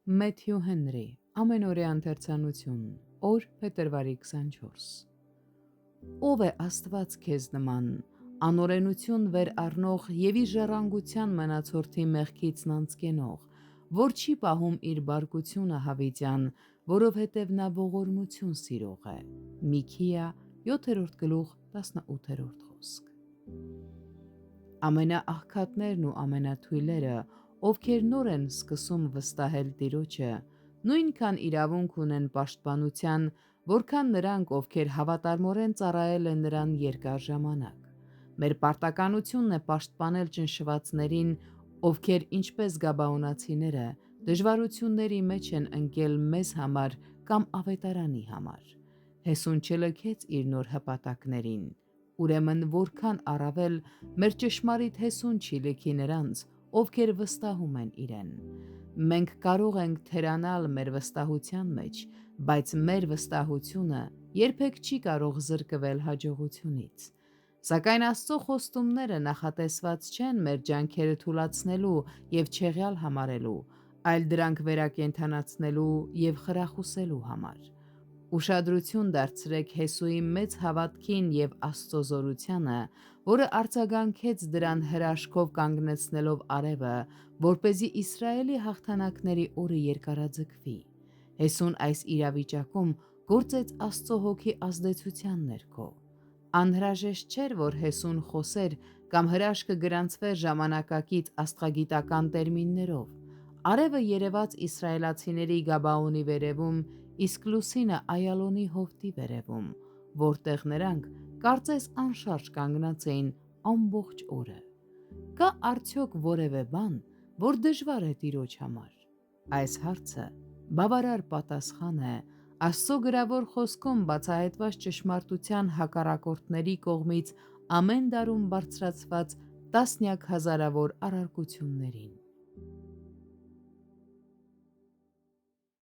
Մեթյու Հենրի, ամենօրյա ընթերցանություն, օր փետրվարի 24։ Ով է Աստված քեզ նման, անօրենություն վեր առնող եւ իր ժառանգության մնացորդի մեղքից նանցկենող, որ չի պահում իր բարկությունը հավիտյան, որովհետև նա ողորմություն սիրող է։ Միքիա 7:18 խոսք։ Ամենաաղքատներն ու ամենաթույլերը, ովքեր նոր են սկսում վստահել Տիրոջը, նույնքան իրավունք ունեն պաշտպանության, որքան նրանք, ովքեր հավատարմորեն ծառայել են նրան երկար ժամանակ։ Մեր պարտականությունն է պաշտպանել ճնշվածներին, ովքեր ինչպես Գաբաոնացիները դժվարությունների մեջ են ընկել մեզ համար կամ ավետարանի համար։ Հեսուն չլքեց իր նոր հպատակներին, ուրեմն որքան առավել մեր ճշմարիտ հեսուն չի լքի նրանց, ովքեր վստահում են իրեն։ Մենք կարող ենք թերանալ մեր վստահության մեջ, բայց մեր վստահությունը երբեք չի կարող զրկվել հաջողությունից։ Սակայն Աստծո խոստումները նախատեսված չեն մեր ջանքերը թուլացնելու և չեղյալ համարելու, այլ դրանք վերակենդանացնելու և խրախուսելու համար։ Ուշադրություն դարձրեք Հեսուի մեծ հավատքին և Աստծո զորությանը, որը արձագանքեց դրան հրաշքով կանգնեցնելով արևը, որպեսզի Իսրայելի հաղթանակների օրը երկարաձգվի։ Հեսուն այս իրավիճակում գործեց Աստծո հոգի ազդեցության ներքո։ Անհրաժեշտ չէր, որ Հեսուն խոսեր կամ հրաշքը գրանցվեր ժամանակակից աստղագիտական տերմիններով։ Արևը երևաց իսրայելացիների Գաբաոնի վերևում, իսկ լուսինը Այալոնի հովտի վերևում, որտեղ նրանք կարծես անշարժ կանգնած էին ամբողջ օրը։ Կա արդյոք որևէ բան, որ դժվար է Տիրոջ համար։ Այս հարցը բավարար պատասխան է Աստծո գրավոր խոսքում բացահայտված ճշմարտության հակառակորդների կողմից ամեն դարում բարձրացված տասնյակ հազարավոր առարկություններին։